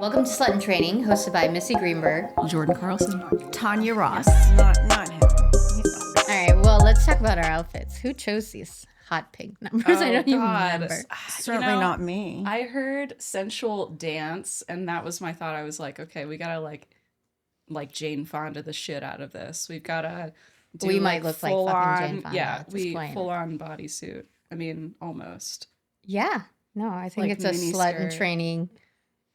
Welcome to Slut in Training, hosted by Missy Greenberg. Jordan Carlson. Tania Ross. Not him. All right, well, let's talk about our outfits. Who chose these hot pink numbers? I don't even remember. Certainly not me. I heard sensual dance, and that was my thought. I was like, okay, we gotta like Jane Fonda the shit out of this. We've gotta do We might look like fucking Jane Fonda Yeah, at this point. full on bodysuit. I mean, almost. Yeah, no, I think Like it's a mini Slut in skirt. Training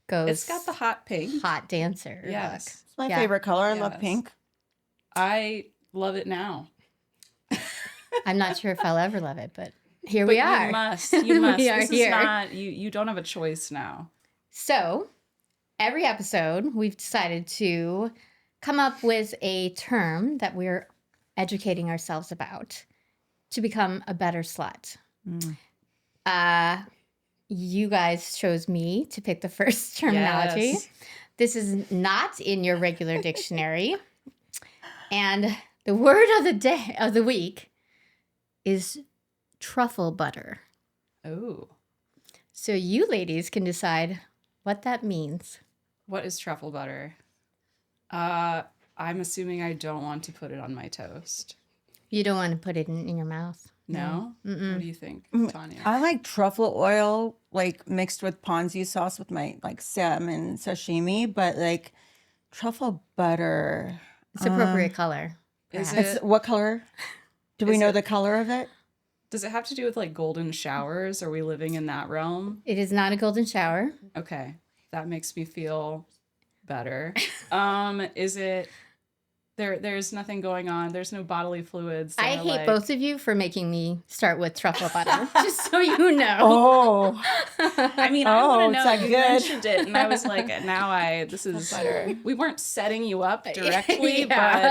goes It's got the hot pink. hot dancer Yes. look. It's my Yeah. favorite color. I love Yes. pink. I love it now. I'm not sure if I'll ever love it, but here But we are. You must. You must. We are This here. is not you don't have a choice now. So, every episode, we've decided to come up with a term that we're educating ourselves about to become a better slut. You guys chose me to pick the first terminology. Yes. This is not in your regular dictionary. And the word of the week is truffle butter. Oh. So you ladies can decide what that means. What is truffle butter? I'm assuming I don't want to put it on my toast. You don't want to put it in your mouth. No? Mm-mm. What do you think, Tania? I like truffle oil, like mixed with ponzu sauce with my like salmon sashimi, but like truffle butter. It's appropriate color. Is perhaps. it? What color? Do we Is know it- the color of it? Does it have to do with like golden showers? Are we living in that realm? It is not a golden shower. Okay, that makes me feel better. Is it? There's nothing going on. There's no bodily fluids. that I are, hate like- both of you for making me start with truffle butter, just so you know. Oh, I mean, I Oh, want to it's know. that You good. mentioned it, and I was like, this is. We weren't setting you up directly, Yeah,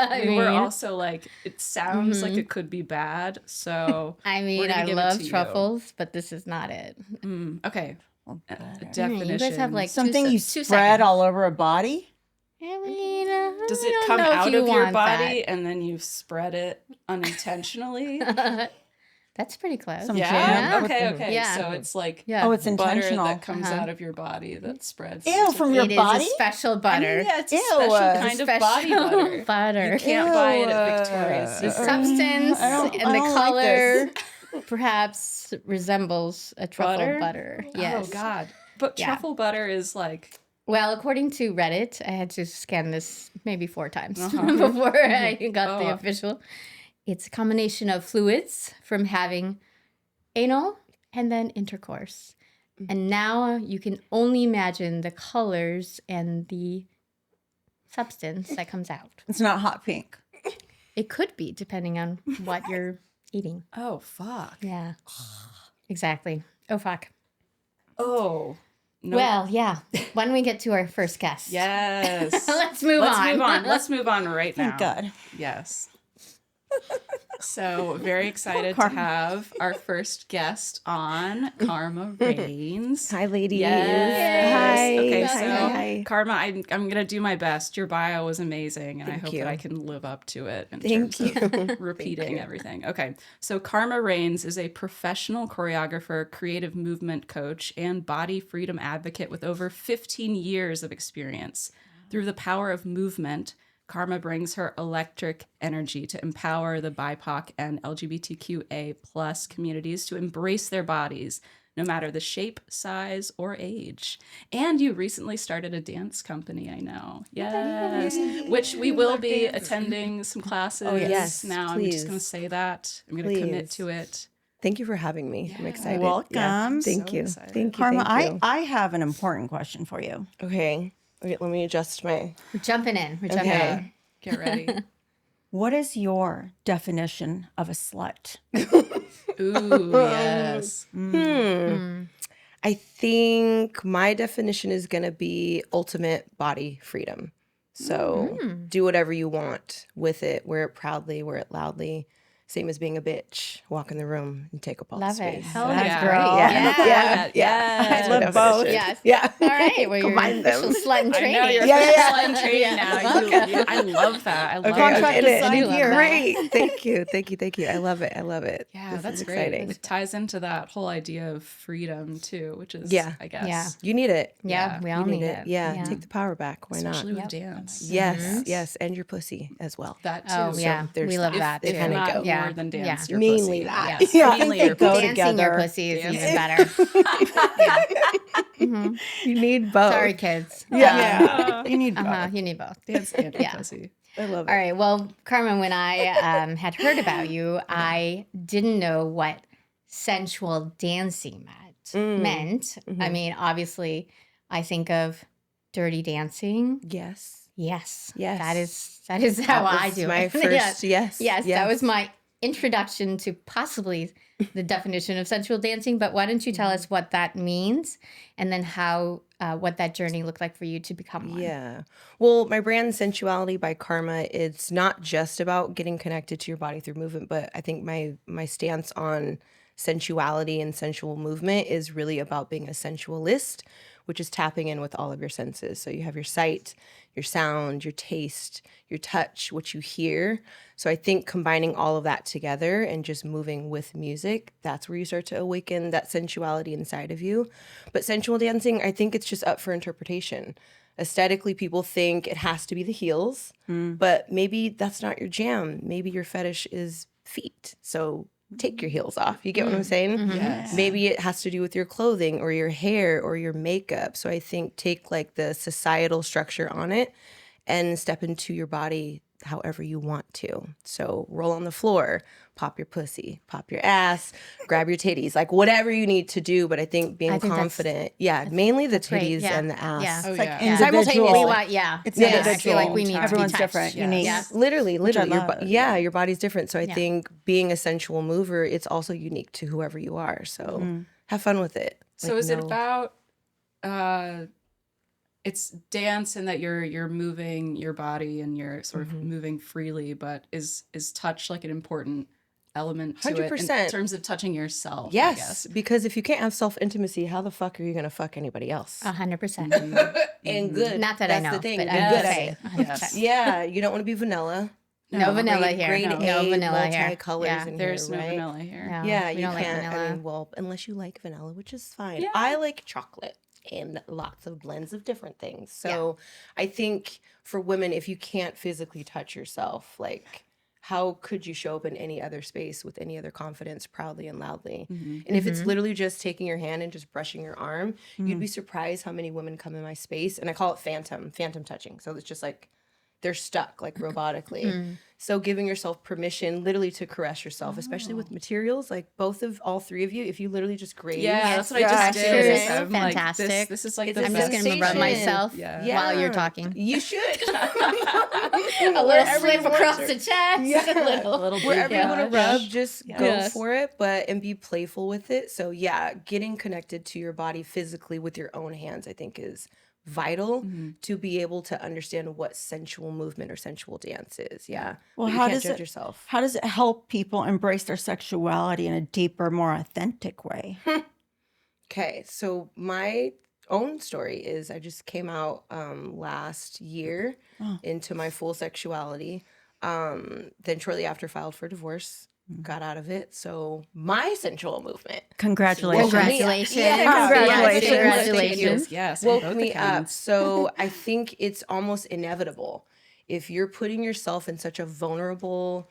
but I we were mean- also like, it sounds like it could be bad. So I mean, we're gonna I give it love to you. truffles, but this is not it. Okay, butter. You guys have like Something two, you two spread seconds. all over a body? I mean, Does I it don't come know if out you of your want body and then you spread it unintentionally? that. That's pretty close. Some Yeah. jam. Okay. Yeah. So it's like Yeah. Oh, it's butter intentional. that comes out of your body that spreads. Ew, into- from your It is body? a special I butter. mean, yeah, it's a Ew. special It's kind of body Special butter. butter. You can't buy it at Ew. Victoria's The Secret. substance I don't and the like color this. perhaps resembles a truffle butter. Yes. Oh God. But Yeah. truffle butter is like Well, according to Reddit, I had to scan this maybe 4 times Uh-huh. before I got the Oh. official. It's a combination of fluids from having anal and then intercourse. And now you can only imagine the colors and the substance that comes out. It's not hot pink. It could be, depending on what you're eating. oh fuck. Yeah. Exactly. Oh, fuck. Oh. No. Well, yeah. Why don't we get to our first guest? Yes. Let's move Let's on. move on. Let's move on right now. Thank God. Yes. So very excited to Karma. have our first guest on, Karma Rains. Hi, ladies. Yes. Hi. Okay, Hi, so hi. Karma, I'm gonna do my best. Your bio was amazing, and I Thank hope you. that I can live up to it in Thank terms you. of repeating everything. Okay, so Karma Rains is a professional choreographer, creative movement coach, and body freedom advocate with over 15 years of experience. Through the power of movement, Karma brings her electric energy to empower the BIPOC and LGBTQA plus communities to embrace their bodies, no matter the shape, size, or age. And you recently started a dance company, I know. Yes. Which we will be attending some classes yes, now. I'm just please. going to say that. I'm going to commit Please. to it. Thank you for having me. I'm excited. Welcome. Thank So you. excited. Thank you. Karma, thank you. I have an important question for you. Okay. Let me adjust my. We're jumping in. We're jumping Okay. in. Get ready. What is your definition of a slut? Ooh, yes. I think my definition is going to be ultimate body freedom. So do whatever you want with it, wear it proudly, wear it loudly, same as being a bitch. Walk in the room and take up all Love the it. space. Hell That's yeah. great. Yeah. Yes. I love both. Yes. Yeah. All right. Well, you're Combine an official them. slut in I training. know you're Yeah, yeah, official in training now. I love that. I love Okay, that. I'm Contract in is it. signed here. Great. Thank you. Thank you. Thank you. I love it. I love it. Yeah, This that's is great. exciting. It ties into that whole idea of freedom too, which is, Yeah. I guess, Yeah. You need it. Yeah, Yeah, we You all need need it. it. Yeah. Take the power back. Why especially not? with dance. Yes. Yes. And your pussy as well. That too. Oh, yeah. there's We love that, They too. If kinda not go. Yeah. more than dance, Yeah. your Mainly pussy. that. Yes, Yeah. mainly They your go pussy. Dancing your together. pussy is Dancing. even better. You need both. Sorry, kids. Yeah. You need both. You need both. Dance and your Yeah. pussy. I love All it. right. Well, Carmen, when I had heard about you, I didn't know what sensual dancing meant. I mean, obviously, I think of dirty dancing. Yes. Yes. Yes. That is how I was do my it. first. Yes. Yes. That was my introduction to possibly the definition of sensual dancing. But why don't you tell us what that means, and then how what that journey looked like for you to become one? Yeah. Well, my brand Sensuality by Karma, it's not just about getting connected to your body through movement, but I think my stance on sensuality and sensual movement is really about being a sensualist, which is tapping in with all of your senses. So you have your sight, your sound, your taste, your touch, what you hear. So I think combining all of that together and just moving with music, that's where you start to awaken that sensuality inside of you. But sensual dancing, I think it's just up for interpretation. Aesthetically, people think it has to be the heels, but maybe that's not your jam. Maybe your fetish is feet. So take your heels off. You get what I'm saying? Yes. Maybe it has to do with your clothing or your hair or your makeup. So I think take like the societal structure on it and step into your body however you want to. So roll on the floor, pop your pussy, pop your ass, grab your titties, like whatever you need to do. But I think being think that's- confident, mainly the great, titties yeah, and the ass. yeah. Oh, It's like yeah. individual. Simultaneously. We want, It's Yeah. I feel individual. like we need Everyone's to be touched. different, Yeah. unique. Yeah. Literally, Which I your, love. your body's different. So I think being a sensual mover, it's also unique to whoever you are. So have fun with it. So Like, is it no- about it's dance and that you're moving your body and you're sort of moving freely, but is touch like an important element to it in 100%. terms of touching yourself? I Yes, guess. because if you can't have self intimacy, how the fuck are you gonna fuck anybody else? 100%. And good. Not that That's I know, the thing. but You're I'm good just at saying. it. 100%. Yeah, you don't want to be vanilla. No vanilla Grade- here. grade No, A, vanilla here. multicolors Yeah. in There's here, no right? vanilla here. No, Yeah, we you don't like can't. vanilla. I mean, well, unless you like vanilla, which is fine. Yeah. I like chocolate and lots of blends of different things. So I think for women, if you can't physically touch yourself, like how could you show up in any other space with any other confidence, proudly and loudly? And if it's literally just taking your hand and just brushing your arm, you'd be surprised how many women come in my space. And I call it phantom touching. So it's just like they're stuck like robotically. So giving yourself permission literally to caress yourself, especially with materials, like all three of you, if you literally just graze. Yeah, that's what Yeah, I just did. it's I'm like, fantastic. this is like It's the a I'm best. just going to rub sensation. myself Yeah. while you're talking. You should. A little slip across the chest. A little Wherever you want to rub, just go Yes. for it, and be playful with it. So yeah, getting connected to your body physically with your own hands, I think is vital to be able to understand what sensual movement or sensual dance is. Yeah. Well, But you how can't does judge it yourself? How does it help people embrace their sexuality in a deeper, more authentic way? Okay, so my own story is I just came out last year into my full sexuality. Then shortly after filed for divorce, got out of it. So my sensual movement Congratulations. Congratulations. Yeah, Congratulations. Congratulations. Yes, woke both me up. accounts. So I think it's almost inevitable. If you're putting yourself in such a vulnerable,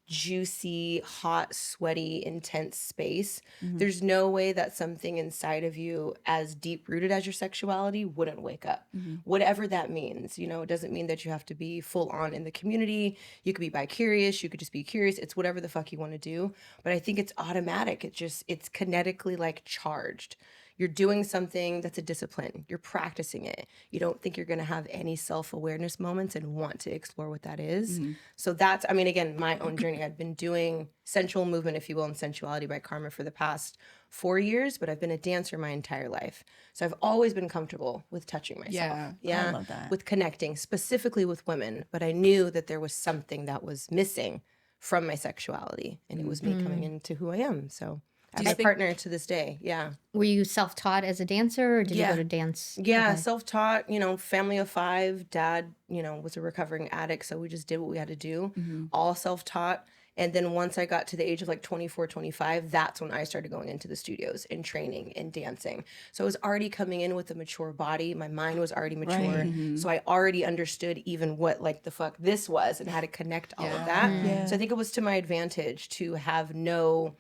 juicy, hot, sweaty, intense space, there's no way that something inside of you as deep rooted as your sexuality wouldn't wake up. Whatever that means. It doesn't mean that you have to be full on in the community. You could be bi-curious, you could just be curious. It's whatever the fuck you want to do. But I think it's automatic. It's kinetically like charged. You're doing something that's a discipline. You're practicing it. You don't think you're going to have any self-awareness moments and want to explore what that is. So that's, again, my own journey. I've been doing sensual movement, if you will, and sensuality by Karma for the past 4 years, but I've been a dancer my entire life. So I've always been comfortable with touching myself. Yeah, I love that. With connecting, specifically with women. But I knew that there was something that was missing from my sexuality, and it was me coming into who I am. So I Do have you a think- partner to this day. Yeah. Were you self-taught as a dancer, or did you Yeah. go to dance? Yeah, Okay. self-taught, family of 5. Dad, was a recovering addict, so we just did what we had to do. All self-taught. And then once I got to the age of like 24, 25, that's when I started going into the studios and training and dancing. So I was already coming in with a mature body. My mind was already mature. So I already understood even what like the fuck this was and how to connect all of that. Yeah. So I think it was to my advantage to have no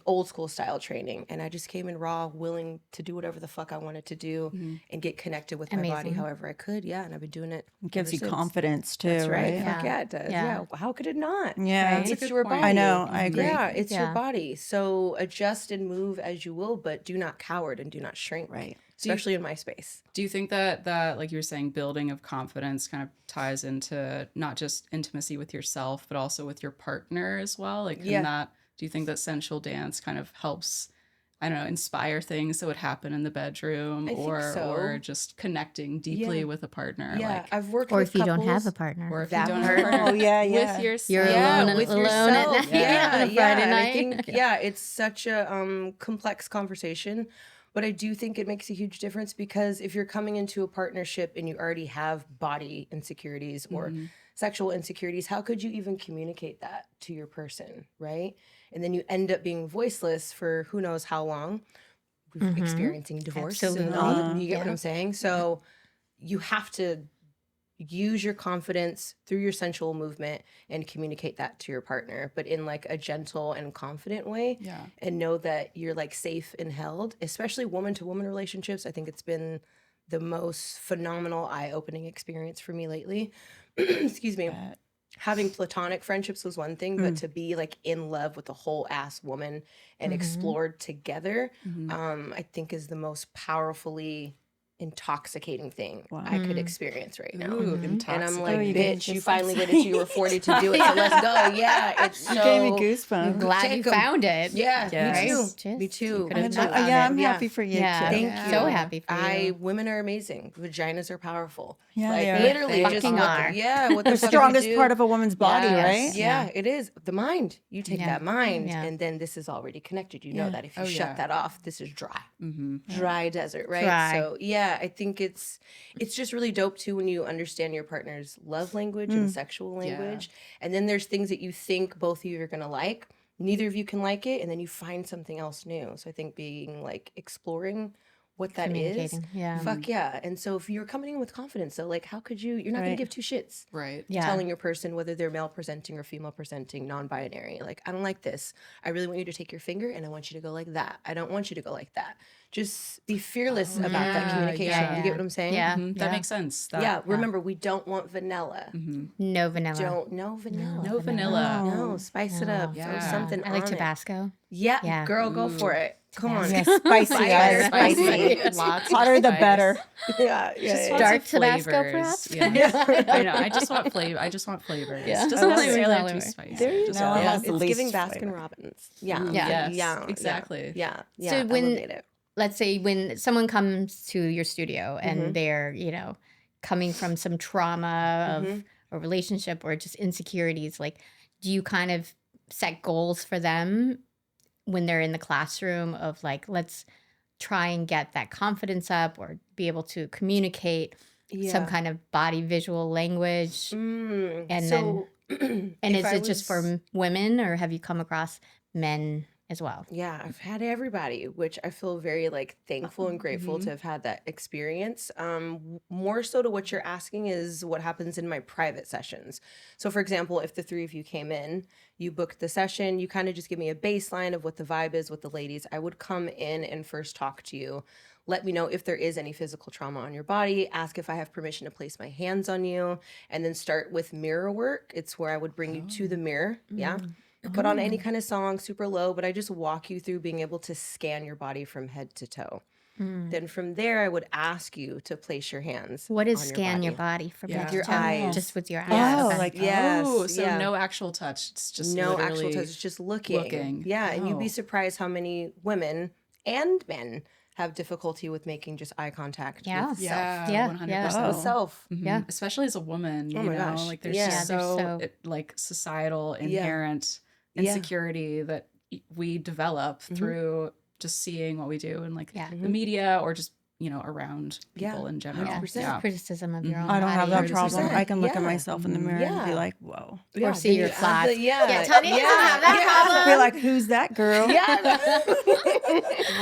old school style training, and I just came in raw, willing to do whatever the fuck I wanted to do and get connected with my body Amazing. however I could. Yeah, and I've been doing it. It gives ever you since. confidence too, That's right. right? Fuck yeah, it does. Yeah. Yeah. How could it not? Yeah. Right. It's a good your point. body. I know. I agree. Yeah, it's your Yeah. body. So adjust and move as you will, but do not coward and do not shrink. Right. Especially in my space. Do you think that like you were saying, building of confidence kind of ties into not just intimacy with yourself, but also with your partner as well? Like, do you think that sensual dance kind of helps, I don't know, inspire things that would happen in the bedroom, I think or so. or just connecting deeply Yeah. with a partner? Yeah, Like, I've worked Or with if you don't have couples- a partner. or if that you don't have a part. partner, Oh, yeah, yeah. with yourself. You're Yeah, alone, with alone yourself. at night Yeah, on a yeah. Friday And night. I think, it's such a complex conversation, but I do think it makes a huge difference, because if you're coming into a partnership and you already have body insecurities or sexual insecurities, how could you even communicate that to your person, right? And then you end up being voiceless for who knows how long, experiencing divorce and all. Absolutely. You get what Yeah. I'm saying? So you have to use your confidence through your sensual movement and communicate that to your partner, but in like a gentle and confident way. Yeah. And know that you're like safe and held, especially woman to woman relationships. I think it's been the most phenomenal eye-opening experience for me lately. Excuse me. Having platonic friendships was one thing, but to be like in love with a whole ass woman and explored together, I think is the most powerfully intoxicating thing I could experience right now. Ooh, And I'm like, Oh, you gave me bitch, you goosebumps. finally did it. You were 40 to do it. So let's go. Yeah, it's so. You gave me I'm goosebumps. glad you Take 'em. found it. Yeah, Yes. me too. Just- Me too. could've Me just too. found Yeah, it. I'm happy for you Yeah. too. Thank you. So happy for you. Women are amazing. Vaginas are powerful. Yeah, like they are. literally, They just fucking what are. what the The fuck strongest you do. part of a woman's body, Yes. right? Yeah, it is the mind. You take Yeah. that mind, Yeah. and then this is already connected. You know Yeah. that if you Oh, shut yeah. that off, this is dry, Mm-hmm. dry desert, right? Dry. So yeah, I think it's just really dope too when you understand your partner's love language and sexual language, and then there's things that you think both of you are gonna like. Neither of you can like it, and then you find something else new. So I think being like exploring what that is. Communicating, yeah. Fuck yeah. And so if you're coming in with confidence, so like how could you're not gonna Right. give two shits Right. Yeah. telling your person whether they're male presenting or female presenting, non-binary. Like, I don't like this. I really want you to take your finger and I want you to go like that. I don't want you to go like that. Just be fearless about that yeah, communication. yeah. You get what I'm saying? Yeah. Mhm. That makes sense. Yeah. Remember, we don't want vanilla. No vanilla. Don't no vanilla. No vanilla. No, spice it up. Yeah. Throw something I like on it. Tabasco. Yeah, Yeah. girl, go for it. Come on. Yeah, spicy, Fire, guys. spicy. Lots of Hotter the spice. better. Yeah, Just yeah, lots Dark of Tabasco, flavors. perhaps? Yeah. I know. I just want flavor. I just want flavors. Yeah. It doesn't Oh, necessarily have to be flavor. spicy. There you Just go. all- Yeah. yeah. That's the It's giving least Baskin flavor. Robbins. Yeah. Ooh, Yeah. yes, exactly. Yeah. Yeah. So when- elevate it. Let's say when someone comes to your studio and Mm-hmm. they're, coming from some trauma Mm-hmm. of a relationship or just insecurities, like, do you kind of set goals for them when they're in the classroom of like, let's try and get that confidence up or be able to communicate some kind of body visual language? Mm, And so, And if is I it just for was- women, or have you come across men as well? Yeah, I've had everybody, which I feel very like thankful and grateful to have had that experience. More so to what you're asking is what happens in my private sessions. So for example, if the three of you came in, you booked the session, you kind of just give me a baseline of what the vibe is with the ladies. I would come in and first talk to you. Let me know if there is any physical trauma on your body, ask if I have permission to place my hands on you, and then start with mirror work. It's where I would bring you to the mirror. Yeah. Put on any kind of song, super low, but I just walk you through being able to scan your body from head to toe. Then from there, I would ask you to place your hands. What is on scan your body from Yeah. head to Your toe? eyes. Just with your eyes. Yes. Oh, Okay. like Yes. Oh, so yeah. no actual touch. It's just No literally actual touch. It's just looking. looking. Yeah, and you'd be Oh. surprised how many women and men have difficulty with making just eye contact Yeah. with Yeah, Yeah, 100%. yeah. with self. Mhm. Yeah. Especially as a woman, you my know, gosh. like there's Yeah. just Yeah, there's so so- like societal Yeah. inherent Yeah. insecurity that we develop through just seeing what we do in like Yeah. the media or just, you know, around Yeah. people in general. 100%. Yeah. Criticism of your own I don't have that body. problem. 100%. I can look at Yeah. myself in the mirror and be Yeah. like, whoa. Yeah, see then your you add flaws. the- yeah. Yeah, Tania doesn't have that problem. Be like, who's that girl?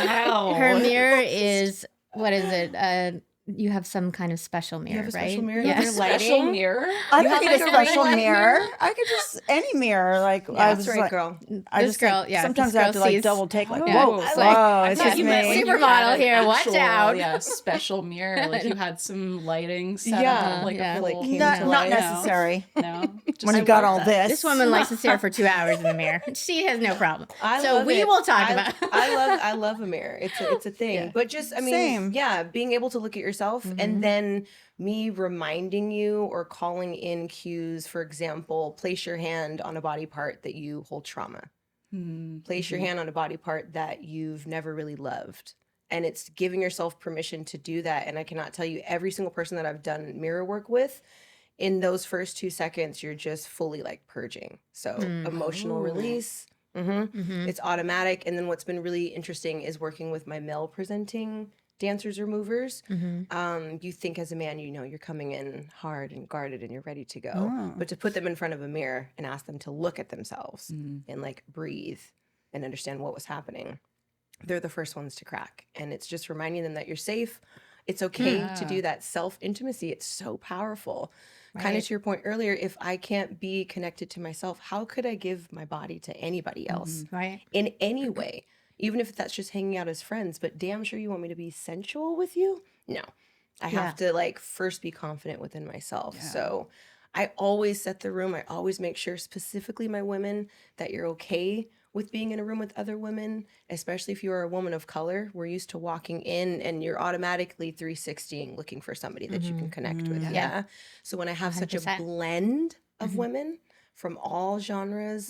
Wow. Her mirror is, what is it? You have some kind of special mirror, have a right? special mirror? Yeah. Your Special lighting? mirror. I You don't have need like a a special ring light mirror. mirror? I could just any mirror. Like I That's was right, like, girl. I This just girl, like, yeah, sometimes this I have girl to like sees- double take. Like, Oh, whoa, it's like- whoa, I it's thought just you meant like me. you Supermodel had an here, watch actual, out. Yeah, special mirror. Like you had some lighting set Yeah. up, like Yeah. a Like full, came Not, to not life. necessary. No, just When you got all that. this, This woman likes to stare for 2 hours in the mirror. She has no problem. So love we it. will talk about I love a mirror. It's a thing. Yeah. But just I mean, Same. yeah, being able to look at yourself and then me reminding you or calling in cues, for example, place your hand on a body part that you hold trauma. Place your hand on a body part that you've never really loved. And it's giving yourself permission to do that. And I cannot tell you, every single person that I've done mirror work with, in those first 2 seconds, you're just fully like purging. So emotional release. It's automatic. And then what's been really interesting is working with my male presenting dancers or movers. You think as a man, you know, you're coming in hard and guarded and you're ready to go. But to put them in front of a mirror and ask them to look at themselves and like breathe and understand what was happening, they're the first ones to crack. And it's just reminding them that you're safe. It's okay to do that self-intimacy. It's so powerful. Kind of to your point earlier, if I can't be connected to myself, how could I give my body to anybody else right? in any way? Even if that's just hanging out as friends, but damn sure you want me to be sensual with you? No. I have to like first be confident within myself. So I always set the room. I always make sure, specifically my women, that you're okay with being in a room with other women, especially if you are a woman of color. We're used to walking in and you're automatically 360ing, looking for somebody that you can connect with. Yeah. So when I have such a 100%. blend of women from all genres,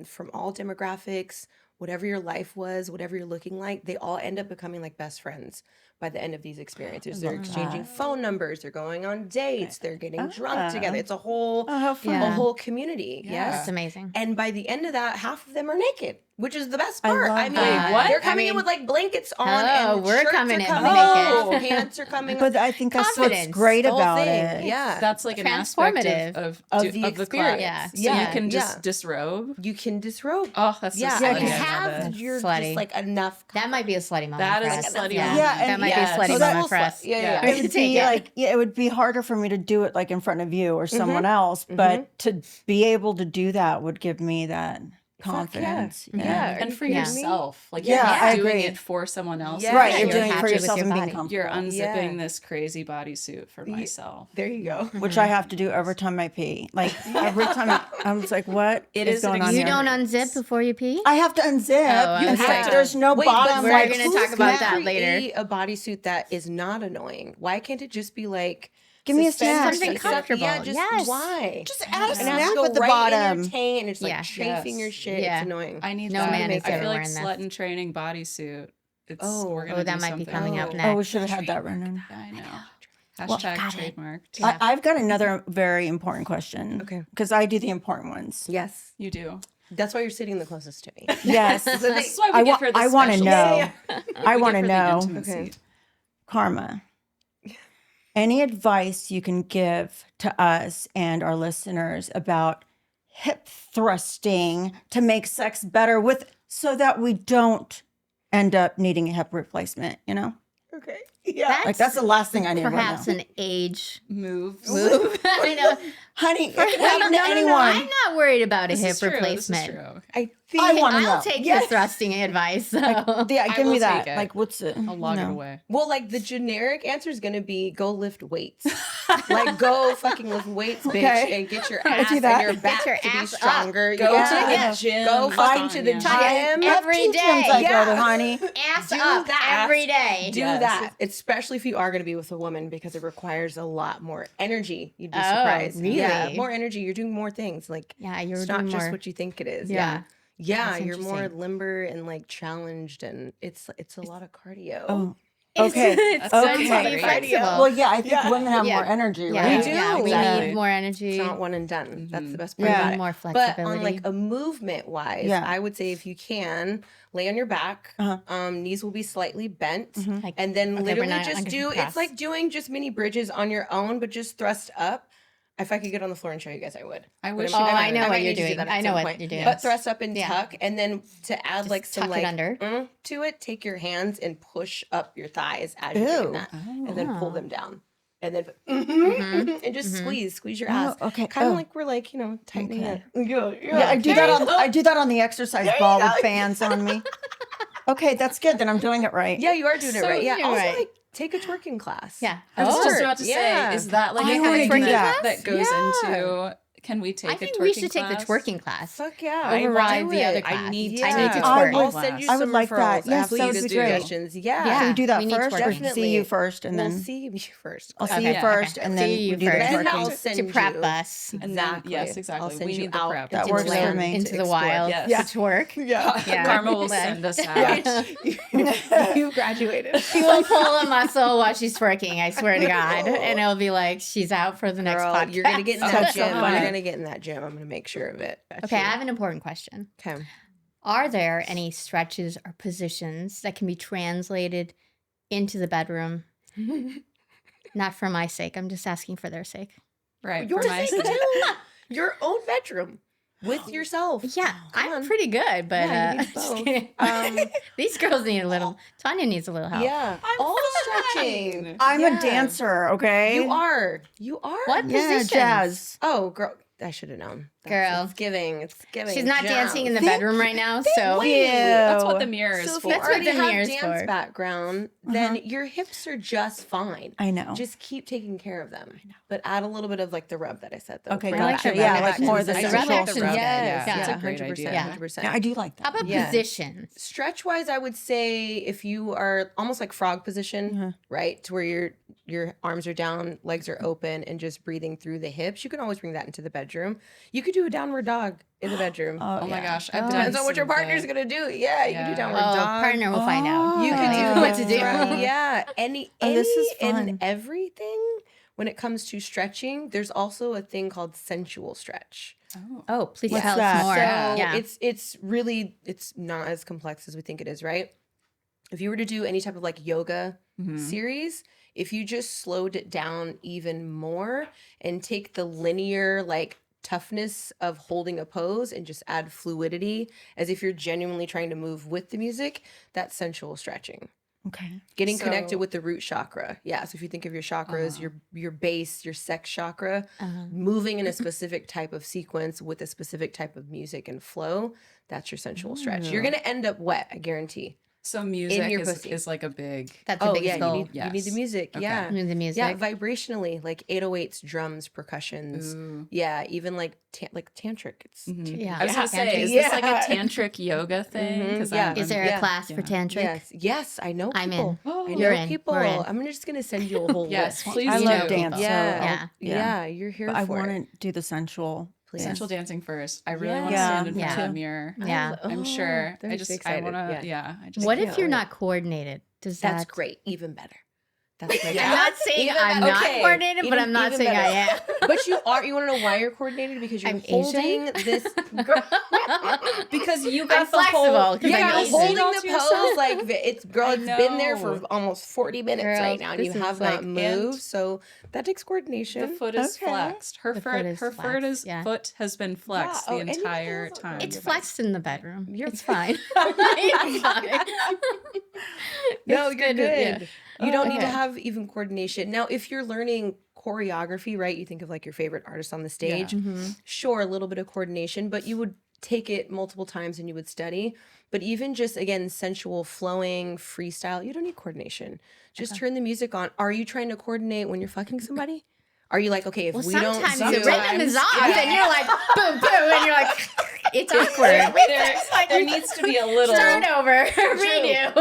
from all demographics, whatever your life was, whatever you're looking like, they all end up becoming like best friends by the end of these experiences. They're exchanging phone numbers, they're going on dates, they're getting drunk together. It's a whole how fun. a whole community. Yes. That's amazing. And by the end of that, half of them are naked, which is the best part. love I mean, that. What? they're coming I in mean, with like blankets on hello, and we're shirts coming are in coming naked. off, pants are coming But I think that's what's Confidence. great the whole about thing. it. Yeah. That's like an aspect Transformative. of the the experience. class. Yeah. So Yeah. you can just Yeah. disrobe. You can disrobe. Oh, that's so Yeah, slutty. and you I love have it. your Slutty. just like enough. That might be a slutty moment. That for is us. a slutty Yeah. moment. Yeah, and that might yes. be a slutty Oh, that's moment for full us. slut. Yeah, Yeah. yeah. It would Take be it. like it would be harder for me to do it like in front of you or someone else, but to be able to do that would give me that confidence. Yeah. And for Yeah. yourself, like Yeah, you're I not doing agree. it for someone else. Yeah. Right, Yeah, you're you're doing it for happy with yourself your and being body. comfortable. You're unzipping Yeah. this crazy bodysuit for myself. There you go. Which I have to do every time I pee. Like every time I'm just like, what It is is an going on You here? don't unzip before you pee? I have to unzip. Oh, It's okay. like there's no Wait, bottom. but we're like, gonna who's talk about gonna- that later. Create a bodysuit that is not annoying. Why can't it just be like Give me a suspenders snack. Something and stuff? comfortable. Yeah, just Yes. why? Just add a And it has snack to go at the right bottom. in your taint, and it's like Yeah. chafing your Yes. shit. Yeah. It's annoying. I need No that. man is I ever feel like wearing this. slut in training bodysuit. It's we're gonna Oh, that do might be something. coming up Oh. next. Oh, we should have had that running. I know. Hashtag trademarked. Yeah. I've got another very important question. Okay. Because I do the important ones. Yes, You do. that's why you're sitting the closest to me. Yes. This is why we give her the I want to special know. seat. I We want to give her the know. intimacy. Okay. Karma, any advice you can give to us and our listeners about hip thrusting to make sex better with so that we don't end up needing a hip replacement, you know? Okay. Yeah. Like that's the last thing I need Perhaps right now. an age Moves. move. I know. Honey, if Wait, it happened to anyone, I'm not worried about a This hip is true. replacement. This is true. I think I want to know. I'll take the thrusting advice. So. Yeah, I give will me that. take it. Like, what's it? I'll log it no. away. well, like the generic answer is gonna be go lift weights. Like go fucking lift weights, bitch, Okay. and get your I ass do and that. your Get back your to be ass up. stronger. Go Yeah. to the gym. Go fucking to the Tanya. gym. I have Every 2 day. gyms I go Yeah. to, honey. Ass Do up that. every day. Do Yes. that, especially if you are going to be with a woman, because it requires a lot more energy. You'd be Oh, surprised. really? Yeah, more energy. You're doing more things. Like Yeah, you're it's not doing just more. what you think it is. Yeah. Yeah. Yeah, That's you're more interesting. limber and like challenged, and it's a lot of cardio. Oh, okay. It's That's going to okay. be flexible. Well, yeah, I think Yeah. women have Yeah. more energy, yeah, right? We do. Yeah, we Exactly. need more energy. It's not one and done. That's the best part Yeah. about it. More But flexibility. on like a movement wise, Yeah. I would say if you can lay on your back, Uh-huh. knees will be slightly bent, Like, and then okay, we're literally not- I'm just gonna do. cross. It's like doing just mini bridges on your own, but just thrust up. If I could get on the floor and show you guys, I would. I But wish I'm- you I know might what you're need to do doing. that at I know some what point. you're doing. But thrust up and Yeah. tuck, and then to add Just like some tuck it like under. to it, take your hands and push up your thighs as you're doing Ew. that, and then pull them down, and then Mm-hmm. and just squeeze your ass. Oh, okay. Kind of Oh. like we're like tightening Okay. it. Yeah, I do that on the exercise ball with fans on me. Okay, that's good. Then I'm doing it right. Yeah, you are doing it So right. Yeah. you're Also, right. like take a twerking class. Yeah. I was just Oh, about to yeah. say, is that like I a wanna thing do that. that goes Yeah. into? Can we take I a think twerking we should take class? the twerking class. Fuck yeah. Override Do the other it. class. I need Yeah. to take a I twerking would- I'll send you I would some like that. referrals. Yes, that would Please be do great. suggestions. Yeah. Yeah. Can we do that we need first? Or Definitely. see you first, and We'll then see you first. I'll see Okay. you first, Okay. and then See we you do the first. Then twerking. I'll to send prep you. us And then, Exactly. yes, exactly. I'll send We you need the out prep. That into works the for land me. into to the explore. wild Yes. to twerk. Yeah. Karma will Yeah. send us out. You graduated. She will pull a muscle while she's twerking, I swear to God. And it'll be like, she's out for the next Girl, podcast. you're gonna get in that That's so gym. funny. You're gonna get in that gym. I'm gonna make sure of it. Okay, I have an important question. Okay. Are there any stretches or positions that can be translated into the bedroom? Not for my sake. I'm just asking for their sake. Right. Your for my sake sake. too. Your own bedroom with yourself. Yeah, Come I'm on. pretty good, but Yeah, you need just both. kidding. These girls need a little. Tanya needs a little help. Yeah. All stretching. I'm Yeah. a dancer. Okay, You are. You are. What Yeah, positions? jazz. Oh, girl. I should have known. Girl. It's giving. It's giving. She's not jazz. dancing in the Thank bedroom right now, so Wait. That's what the mirror is So if for. you That's what already the have mirror's dance for. background, then your hips are just fine. I know. Just keep taking care of them. But add a little bit of like the rub that I said though. Okay, Bring I it like back. the gotcha. Yeah, rub like action. more of the I I rub like the action, rub. Yes. Yeah. That's a Yeah. great 100%. idea. Yeah. 100%. Yeah, I do like How that. about Yeah. positions? Stretch wise, I would say if you are almost like frog position, right, to where your arms are down, legs are open, and just breathing through the hips, you can always bring that into the bedroom. You could do a downward dog in the bedroom. Oh my gosh. I've done Depends on what your some partner's things. gonna do. Yeah, you can do Yeah. downward Oh, dog. partner will find out. You Oh. can Like, do what to do. Yeah, any Oh, this is and fun. everything. When it comes to stretching, there's also a thing called sensual stretch. Oh. Oh, please What's tell that? us more. So Yeah. it's not as complex as we think it is, right? If you were to do any type of like yoga series, if you just slowed it down even more and take the linear like toughness of holding a pose and just add fluidity as if you're genuinely trying to move with the music, that's sensual stretching. Okay. Getting connected So- with the root chakra. Yeah. So if you think of your chakras, your base, your sex chakra, moving in a specific type of sequence with a specific type of music and flow, that's your sensual stretch. You're gonna end up wet, I guarantee. So music your is, pussy. is like a big. That's the biggest goal. you need the Yes. music. Okay. Yeah. The music. Yeah, vibrationally, like 808s, drums, percussions. Ooh. Yeah, even like tantric. It's Yeah. I was gonna say, Tantric. is this like a Yeah. tantric yoga thing? 'Cause Yeah. I'm- Is there Yeah. a class for tantric? yes, I know. I'm people. in. Oh, I know You're in. people. We're in. I'm just gonna send you a whole Yes, list. please I do. love dance. Yeah. So Yeah. Yeah, you're here I for want it. to do the sensual. Please. Sensual dancing first. I really want to Yeah. stand in front Yeah. of the mirror. Yeah. I'm sure. That I makes me just, I excited. want to, Yeah. I just. What can't if you're wait. not coordinated? Does That's that? great. Even better. That's my I'm job. not saying Even I'm better. not Okay. coordinated, but Even- I'm not even saying I better. am. But you are. You want to know why you're coordinated? Because you're I'm holding Asian? this. Because you I'm got the flexible, whole. 'cause you I'm Yeah, got you're Asian. holding all the to yourself. pose like it's girl. I It's been there for know. almost 40 minutes Girl, right now, and you this have is not like- moved. So that takes coordination. The foot is Okay. flexed. Her The foot, foot is her flexed, yeah. foot has been flexed Yeah. Oh, the and you entire guys- time. It's flexed in the bedroom. You're- It's fine. It's fine. No, It's you're good, yeah. good. You don't need to Okay. have even coordination. Now, if you're learning choreography, right? You think of like your favorite artist on the stage. Sure, a little bit of coordination, but you would take it multiple times and you would study. But even just again, sensual, flowing, freestyle, you don't need coordination. Just turn the music on. Are you trying to coordinate when you're fucking somebody? Are you like, okay, if Well, we don't sometimes do the rhythm is off, Yeah. and you're like, boom, boom, and you're like, it's awkward. There needs to be a little. Start over, redo.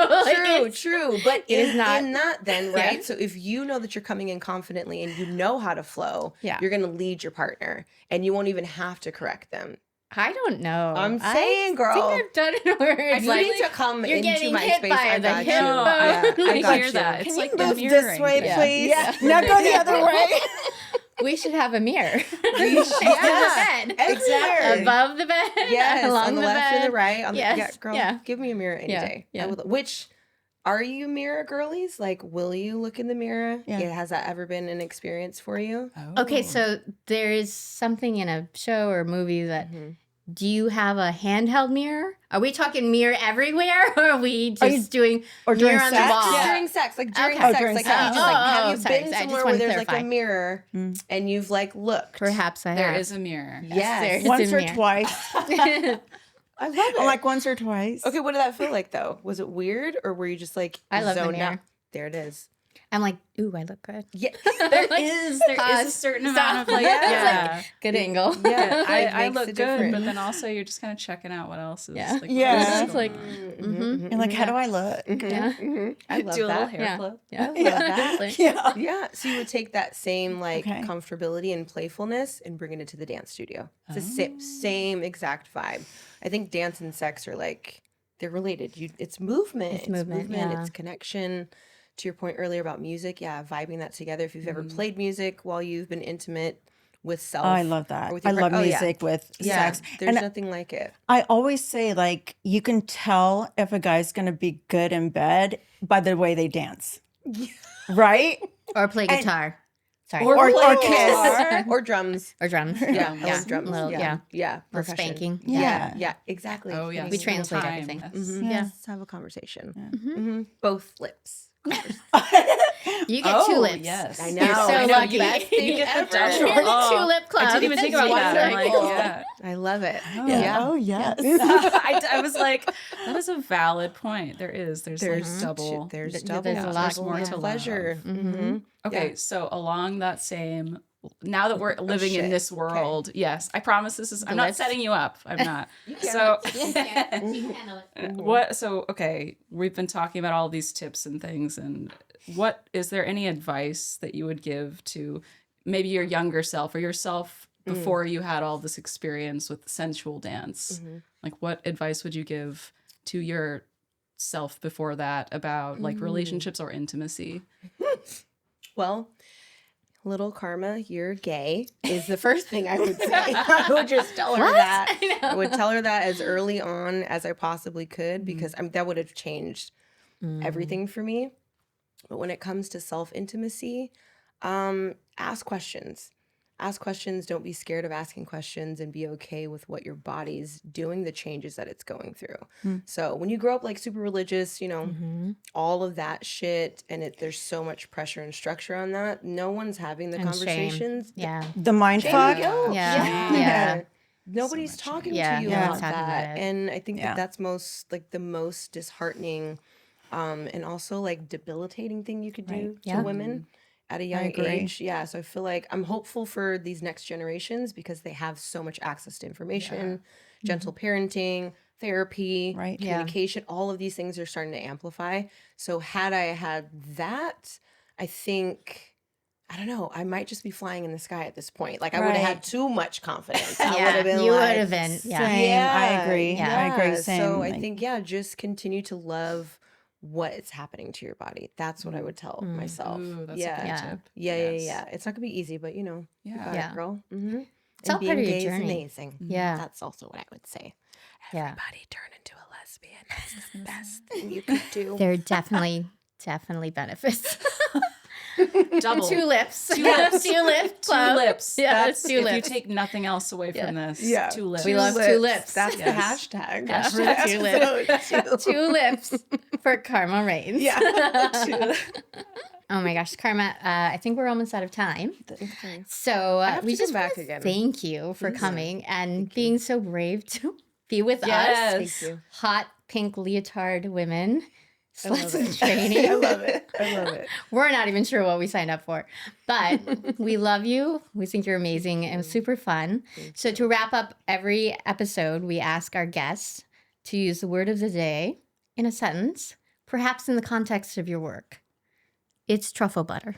Like, True. But It is not- in that then, Yeah. right? So if you know that you're coming in confidently and you know how to flow, Yeah. you're going to lead your partner and you won't even have to correct them. I don't know. I'm saying, girl. I think I've done it where it's You like need to come you're into getting my hit space. by I the got hip you. bone. Yeah, I I got hear you. that. Can It's you like move the this mirroring way, thing. please? Yeah. Now go the other way. We should have a mirror We should- next to yeah. the bed, Exactly. above the bed, Yes, along on the the left bed. and the right. On the, Yes, yeah, girl, yeah. give me a mirror any Yeah, day. yeah. I would. Which are you mirror girlies? Like, will you look in the mirror? Yeah. Has that ever been an experience for you? Okay, Oh. so there is something in a show or movie that. Mm-hmm. Do you have a handheld mirror? Are we talking mirror everywhere, or are we just you- doing or during mirror on the sex? wall? Just Yeah. during sex, like during Okay. sex, during like sex. you just like have you sorry, been I just somewhere wanna where there's like clarify. a mirror and you've like looked? Perhaps I There have. is a mirror. Yes. there is. Once a or mirror. twice. I love it. I'm like once or twice. okay, what did that feel like though? Was it weird or were you just like I love the zoned mirror. out? There it is. I'm like, ooh, I look good. Yeah. There Like, is a pause, certain stop. amount of like, Yeah. yeah. Good angle. Yeah. I It makes look a good, difference. but then also you're just kind of checking out what else is. Yeah. Like, what Yeah. else is It's going like, on. You're like, how do I look? Yeah. I love Do a little that. hair Yeah. flip. Yeah. I love Yeah. that. Like, Yeah. Yeah, so you would take that same like Okay. comfortability and playfulness and bring it to the dance studio. It's the same exact vibe. I think dance and sex are like they're related. It's movement. It's movement, yeah. It's connection. To your point earlier about music, yeah, vibing that together. If you've ever played music while you've been intimate with self, Oh, I love that. or with I your love oh, yeah. music with Yeah, sex. there's And nothing like it. I always say, like, you can tell if a guy's going to be good in bed by the way they dance. Right? or play guitar. Sorry. Or play kiss. guitar, or drums. Or drums. Yeah, Yeah. or drums. Little- yeah, yeah. percussion. spanking. Yeah, exactly. Oh, yeah. We translate everything. Mhm. Yeah. Let's have a conversation. Both lips. You get two Oh, lips. yes. I know. You're so I know. lucky. Best thing You get the ever. double. You're in the Oh, tulip club. I didn't even think about that. I'm like, Wonderful. yeah. I love it. Yeah. Oh, yes. I was like, that is a valid point. There's like double. There's Th- double. there's a lot There's more yeah. to pleasure. love. Mm-hmm. Okay, so along that same, now that we're living in shit. this world, yes, I promise this is. I'm not lips. setting you up. I'm not. So Mm-hmm. what? So okay, we've been talking about all these tips and things, and what is there any advice that you would give to maybe your younger self or yourself before you had all this experience with sensual dance? Like, what advice would you give to your self before that about like relationships or intimacy? Well, little Karma, you're gay is the first thing I would say. I would just tell her that. I would tell her that as early on as I possibly could because that would have changed everything for me. But when it comes to self-intimacy, ask questions. Ask questions. Don't be scared of asking questions and be okay with what your body's doing, the changes that it's going through. So when you grow up like super religious, you know, all of that shit, and there's so much pressure and structure on that. No one's having the And shame. conversations. Yeah. The mind Shame fuck. and guilt. Yeah. Yeah. Nobody's talking Yeah, to you no about one's talking that. about it. And I think Yeah. that's the most disheartening and also like debilitating thing you could do Right. to Yeah. women at a young agree. age. Yeah. So I feel like I'm hopeful for these next generations because they have so much access to information, gentle parenting, therapy, Right. Yeah. communication. All of these things are starting to amplify. So had I had that, I think, I don't know, I might just be flying in the sky at this point. Like I would have Right. had too much confidence. I would Yeah. have been You like, would have been. Yeah. Same. I agree. Yeah. I agree. Same. So I Like, think, just continue to love what is happening to your body. That's what I would tell myself. Ooh, that's yeah. a good Yeah. tip. Yeah, Yes. yeah. It's not gonna be easy, but you know, you Yeah. got Yeah. it, girl. It's all part of your Is journey. amazing. Yeah. That's also what I would say. Yeah. Everybody turn into a lesbian. That's the best thing you could do. There are definitely benefits. Double. Two lips. Two lips. Two lip Two club. lips. Yeah, That's two if lips. you take nothing else away from this. Yeah. Two lips. We love two lips. That's Yes. the hashtag. Hashtag two lips. Two lips for Karma Reigns. Yeah. Oh my gosh, Karma, I think we're almost out of time. So have we to just come want back to again. thank you for coming and being so brave to be with Yes. us. Thank you. Hot pink leotard women. I love Sluts in it. training. I love it. I love it. We're not even sure what we signed up for, but we love you. We think you're amazing and super fun. So to wrap up every episode, we ask our guests to use the word of the day in a sentence, perhaps in the context of your work. It's truffle butter.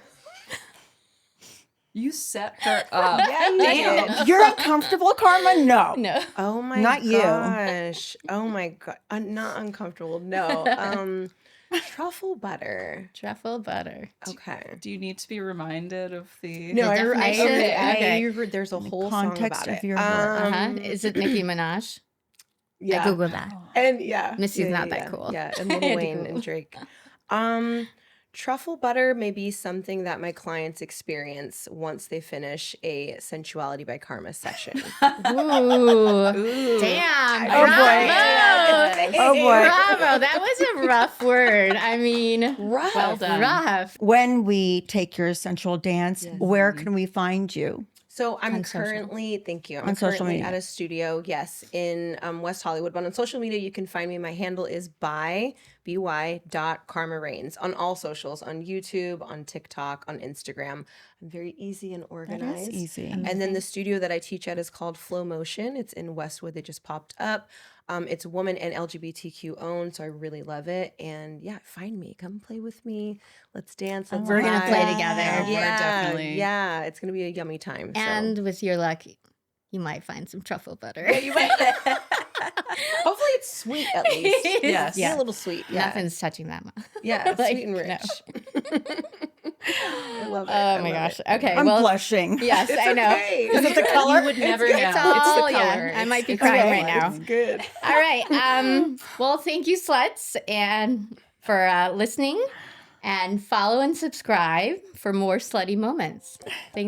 You set her up. Yeah, you did. You're uncomfortable, Karma? No. No. Oh my Not you. gosh. Oh my god. I'm not uncomfortable. No. Truffle butter. Truffle butter. Okay. Do you need to be reminded of the? No, definition? Okay. I heard there's a whole context song about of it. your work. Uh-huh. Is it Nicki Minaj? Yeah. I Googled that. And yeah. Missy's yeah, not yeah, that yeah. cool. Yeah, and I Lil had to Wayne Google. and Drake. Truffle butter may be something that my clients experience once they finish a Sensuality by Karma session. Ooh. Ooh. Damn. Oh, boy. Bravo. Oh, boy. Bravo. That was a rough word. I mean, Rough. Well done. rough. When we take your sensual dance, where can we find you? So I'm On social. currently, thank you. I'm On social currently media. at a studio, yes, in West Hollywood. But on social media, you can find me. My handle is by.karmarains on all socials, on YouTube, on TikTok, on Instagram. I'm very easy and That organized. is easy. And then the studio that I teach at is called Flow Motion. It's in Westwood. They just popped up. It's woman and LGBTQ owned, so I really love it. And yeah, find me. Come play with me. Let's dance. Let's We're gonna vibe. play together. Yeah, Yeah, definitely. yeah. It's gonna be a yummy time. so. And with your luck, you might find some truffle butter. Yeah, you might. Hopefully, it's sweet at least. Yes. Yeah, a little sweet. Yeah, Nothing's touching that much. yeah, Like, sweet and rich. I love it. I Oh my love gosh. it. Okay. I'm well, blushing. yes, It's I know. okay. Is it the color? You would never know. It's It's all, the yeah. color. I might be It's crying okay. right now. It's good. All right. Well, thank you, sluts, and for listening. And follow and subscribe for more slutty moments. Thanks.